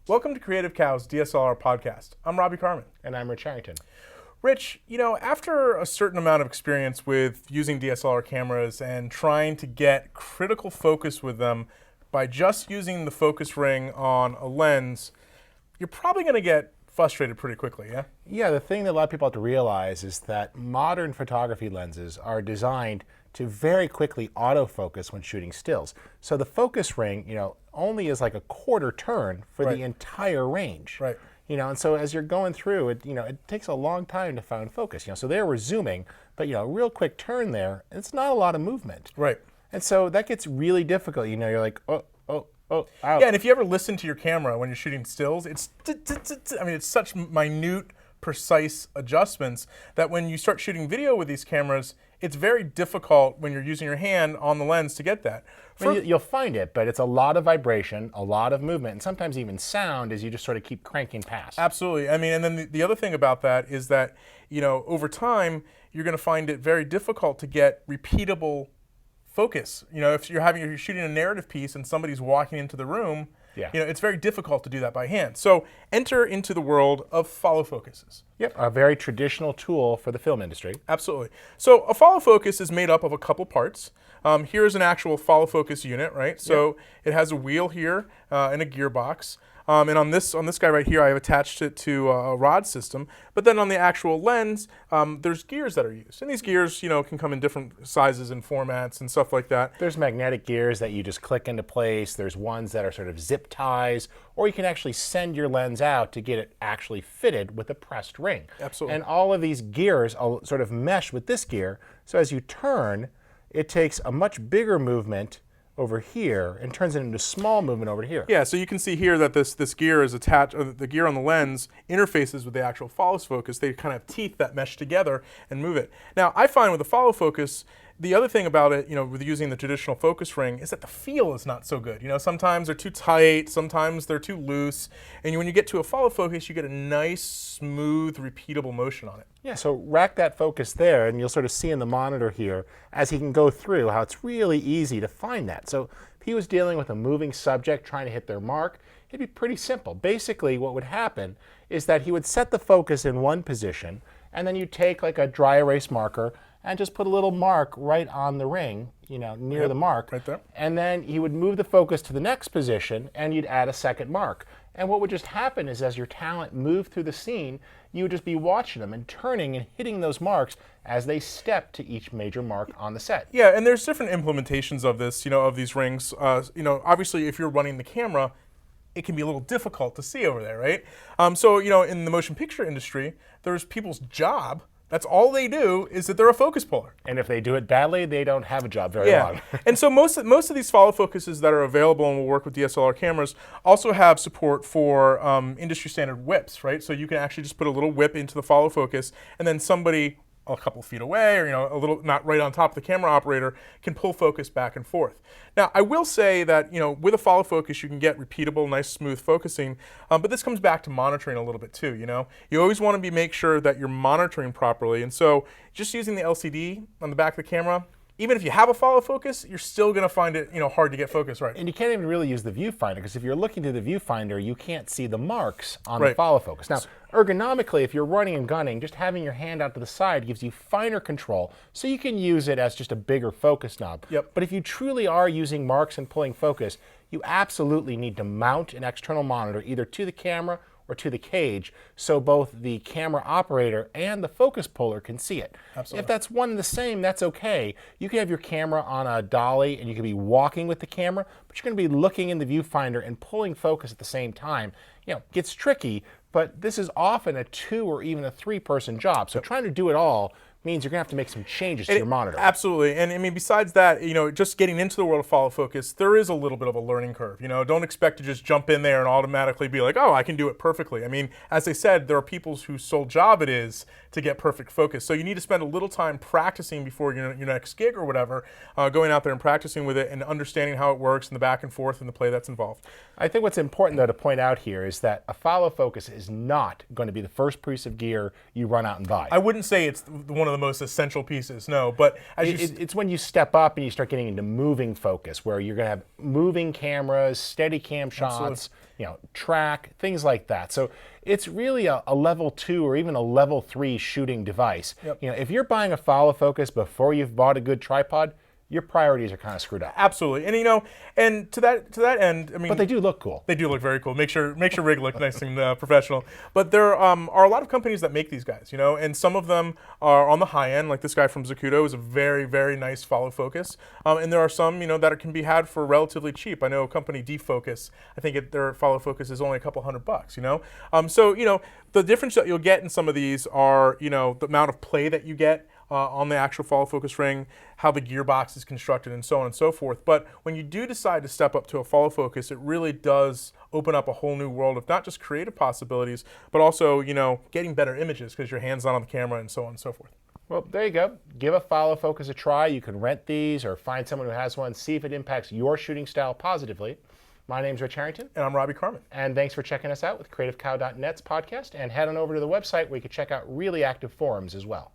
Welcome to Creative Cow's DSLR podcast. I'm Robbie Carmen. And I'm Rich Harrington. Rich, after a certain amount of experience with using DSLR cameras and trying to get critical focus with them by just using the focus ring on a lens, you're probably going to get frustrated pretty quickly, yeah? Yeah, the thing that a lot of people have to realize is that modern photography lenses are designed to very quickly autofocus when shooting stills. So the focus ring, only is like a quarter turn for the entire range. Right. And so as you're going through it, it takes a long time to find focus. So there we're zooming, but a real quick turn there, it's not a lot of movement. Right. And so that gets really difficult. You're like, oh, out. Yeah, and if you ever listen to your camera when you're shooting stills, it's such minute, precise adjustments that when you start shooting video with these cameras, it's very difficult when you're using your hand on the lens to get that. You'll find it, but it's a lot of vibration, a lot of movement, and sometimes even sound as you just sort of keep cranking past. Absolutely. And then the other thing about that is that, over time, you're going to find it very difficult to get repeatable focus. If you're shooting a narrative piece and somebody's walking into the room, it's very difficult to do that by hand. So enter into the world of follow focuses. Yep, a very traditional tool for the film industry. Absolutely. So a follow focus is made up of a couple parts. Here's an actual follow focus unit, right? So it has a wheel here and a gearbox. And on this guy right here, I have attached it to a rod system. But then on the actual lens, there's gears that are used. And these gears, can come in different sizes and formats and stuff like that. There's magnetic gears that you just click into place. There's ones that are sort of zip ties, or you can actually send your lens out to get it actually fitted with a pressed ring. Absolutely. And all of these gears sort of mesh with this gear. So as you turn, it takes a much bigger movement over here and turns it into small movement over here. Yeah, so you can see here that this gear is attached, the gear on the lens interfaces with the actual follow focus. They kind of have teeth that mesh together and move it. Now, I find with the follow focus, the other thing about it, with using the traditional focus ring, is that the feel is not so good. Sometimes they're too tight, sometimes they're too loose, and when you get to a follow focus, you get a nice, smooth, repeatable motion on it. Yeah, so rack that focus there, and you'll sort of see in the monitor here, as he can go through, how it's really easy to find that. So if he was dealing with a moving subject trying to hit their mark, it'd be pretty simple. Basically, what would happen is that he would set the focus in one position, and then you take like a dry erase marker and just put a little mark right on the ring, near the mark. Right there. And then he would move the focus to the next position, and you'd add a second mark. And what would just happen is as your talent moved through the scene, you would just be watching them and turning and hitting those marks as they step to each major mark on the set. Yeah, and there's different implementations of this, of these rings. Obviously, if you're running the camera, it can be a little difficult to see over there, right? So, in the motion picture industry, there's people's job. That's all they do is that they're a focus puller. And if they do it badly, they don't have a job very long. And so most of these follow focuses that are available and will work with DSLR cameras also have support for industry standard whips, right? So you can actually just put a little whip into the follow focus, and then somebody a couple feet away, or a little not right on top of the camera operator, can pull focus back and forth. Now, I will say that with a follow focus, you can get repeatable, nice, smooth focusing, but this comes back to monitoring a little bit too. You always want to make sure that you're monitoring properly, and so just using the LCD on the back of the camera, even if you have a follow focus, you're still going to find it hard to get focus right. And you can't even really use the viewfinder, because if you're looking through the viewfinder, you can't see the marks on the follow focus. Now, ergonomically, if you're running and gunning, just having your hand out to the side gives you finer control, so you can use it as just a bigger focus knob. Yep. But if you truly are using marks and pulling focus, you absolutely need to mount an external monitor either to the camera or to the cage, so both the camera operator and the focus puller can see it. Absolutely. If that's one and the same, that's okay. You can have your camera on a dolly and you can be walking with the camera, but you're going to be looking in the viewfinder and pulling focus at the same time. It gets tricky, but this is often a 2 or even a 3-person job, so trying to do it all means you're going to have to make some changes to your monitor. Absolutely. And besides that, just getting into the world of follow focus, there is a little bit of a learning curve. Don't expect to just jump in there and automatically be like, oh, I can do it perfectly. As I said, there are people whose sole job it is to get perfect focus. So you need to spend a little time practicing before your next gig or whatever, going out there and practicing with it and understanding how it works and the back and forth and the play that's involved. I think what's important, though, to point out here is that a follow focus is not going to be the first piece of gear you run out and buy. I wouldn't say it's one of of the most essential pieces. No, but as It's when you step up and you start getting into moving focus, where you're going to have moving cameras, steady cam shots, track, things like that. So it's really a level 2 or even a level 3 shooting device. Yep. If you're buying a follow focus before you've bought a good tripod, your priorities are kind of screwed up. Absolutely, and and to that end, I mean, But they do look cool. They do look very cool. Make your rig look nice and professional. But there are a lot of companies that make these guys, and some of them are on the high end. Like this guy from Zacuto is a very, very nice follow focus. And there are some, that can be had for relatively cheap. I know a company, Defocus. I think their follow focus is only a couple $100. So the difference that you'll get in some of these are the amount of play that you get on the actual follow focus ring, how the gearbox is constructed, and so on and so forth. But when you do decide to step up to a follow focus, it really does open up a whole new world of not just creative possibilities, but also, getting better images because your hand's not on the camera and so on and so forth. Well, there you go. Give a follow focus a try. You can rent these or find someone who has one, see if it impacts your shooting style positively. My name's Rich Harrington. And I'm Robbie Carmen. And thanks for checking us out with CreativeCow.net's podcast. And head on over to the website where you can check out really active forums as well.